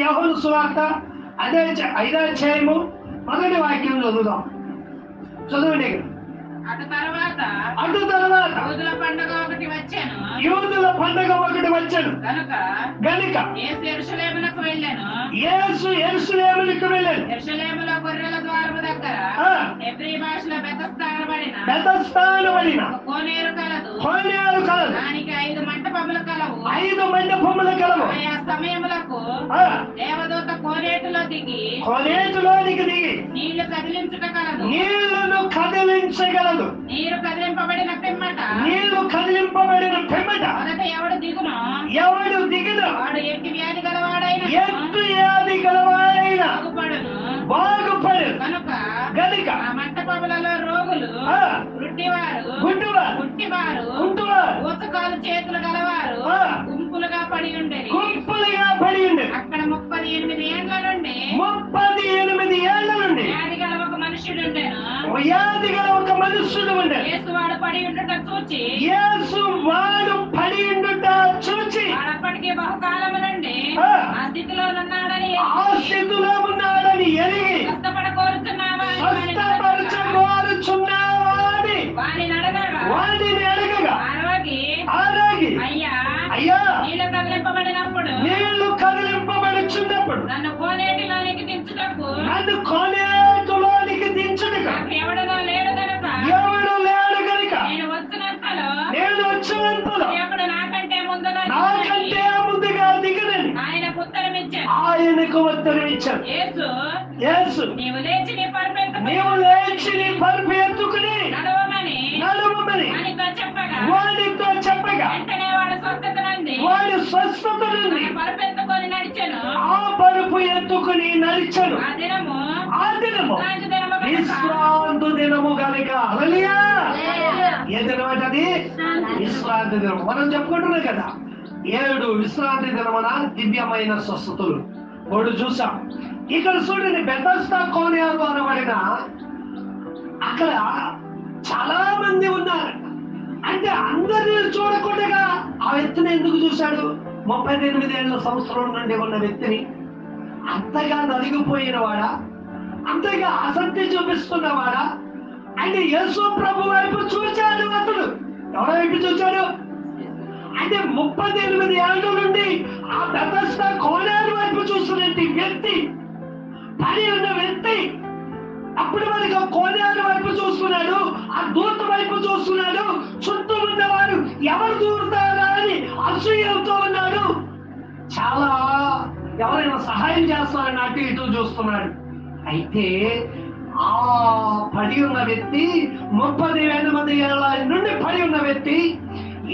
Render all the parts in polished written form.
యోహాను సువార్త అదే 5వ అధ్యాయము 1వ వాక్యం చదువుదాం. చదవండి. అటు తర్వాత యూదుల పండుగ ఒకటి వచ్చెను గనుక యేసు యెరూషలేమునకు వెళ్ళెను. యెరూషలేములో గొర్రెల ద్వారము దగ్గర హెబ్రీ భాషలో బెతస్దా అనబడిన కోనేరు కలదు. దానికి 5 మంటపములు కలవు. ఆయా సమయములకు దేవదూత కోనేటిలో దిగి నీళ్లు కదిలించుట కలదు. నీరు కదిలింపబడిన పిమ్మట మొదట ఎవడు దిగునో వాడు ఎట్టి వ్యాధి గలవాడైన బాగుపడును. కనుక ఆ మంటపములలో రోగులు, గుడ్డివారు, ఊచకాలు చేతులు గలవారు గుంపులుగా పడి ఉండేది. అక్కడ 38 ఏళ్ల నుండి వ్యాధి గల ఒక మనుష్యుడుండెను. యేసు వాడు పడి ఉండుట చూచి వాడప్పటికీ బహుకాలము నుండి ఆ స్థితిలో ఉన్నాడని ఎరిగి స్వస్థపడకోరుచున్నావా అని వాడిని అడగగా ఆరోగి అయ్యా నీళ్లు కదిలింపబడినప్పుడు నన్ను కోనేటిలోనికి దించుటకు ఎవడనో లేడు గనుక నేను వచ్చినంతలో ఎప్పుడు నాకంటే ముందుగా దిగనని ఆయనకు ఉత్తరమిచ్చాను. యేసు నీవు లేచి నీ పరుపు ఎత్తుకుని నడవమని వాడితో చెప్పగా వెంటనే వాడు స్వస్థత నుండి ఆ పరుపు ఎత్తుకుని నడిచాను. ఆ దినము విశ్రాంతి దినము కనుక. హల్లెలూయా. ఏ దినం అంటే అది విశ్రాంతి దినం. మనం చెప్పుకుంటున్నాం కదా, 7 విశ్రాంతి దినమున దివ్యమైన స్వస్థతలు 3 చూసాం. ఇక్కడ చూడండి, బెతస్దా కోనేరు అనబడిన అక్కడ చాలా మంది ఉన్నారు. అంటే అందరినీ చూడకుండా ఆ వ్యక్తిని ఎందుకు చూశాడు? 38 సంవత్సరం నుండి ఉన్న వ్యక్తిని, అంతగా నలిగిపోయిన వాడా, అంతగా ఆసక్తి చూపిస్తున్నవాడా? అంటే యేసు ప్రభు వైపు చూచాడు. అతడు ఎవరి వైపు చూచాడు అంటే 38 ఏళ్ల నుండి ఆ బెతస్దా కోనేరు వైపు చూస్తున్నట్టు వ్యక్తి, పని ఉన్న వ్యక్తి అప్పుడు మనకి కోనేరు వైపు చూస్తున్నాడు, ఆ దూత వైపు చూస్తున్నాడు. చుట్టూ ఉన్నవారు ఎవరు దూరుతారా అని అసూయతో ఉన్నాడు. చాలా ఎవరైనా సహాయం చేస్తారని అటు ఇటు చూస్తున్నాడు. అయితే ఆ పడి ఉన్న వ్యక్తి 38 ఏళ్ల నుండి పడి ఉన్న వ్యక్తి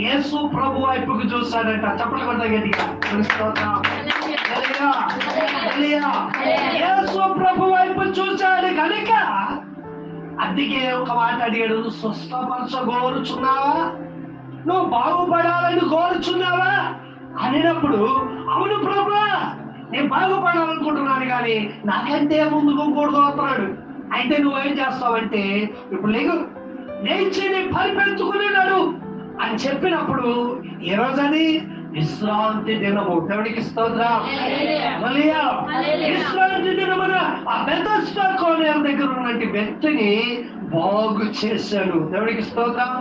యేసు ప్రభు వైపుకు చూస్తాడంట. చెప్పలు కొట్ట గట్టిగా. యేసు ప్రభు వైపు చూశాడు కనుక అందుకే ఒక మాట అడిగాడు, నువ్వు స్వస్థపరచగోరుచున్నావా, నువ్వు బాగుపడాలని కోరుచున్నావా అనినప్పుడు, అవును ప్రభువా నేను బాగుపడాలనుకుంటున్నాను కానీ నాకంటే ముందుకు కూడదవుతున్నాడు. అయితే నువ్వేం చేస్తావంటే, ఇప్పుడు లేచి నీ పరిపెత్తుకున్నాడు అని చెప్పినప్పుడు ఏ రోజని విశ్రాంతి దినము. దేవుడికి స్తోత్రం. హల్లెలూయా. విశ్రాంతి దినమున ఆ బెతస్దా కోనేరు దగ్గర ఉన్నటువంటి వ్యక్తిని బాగు చేశాడు. దేవుడికి స్తోత్రం.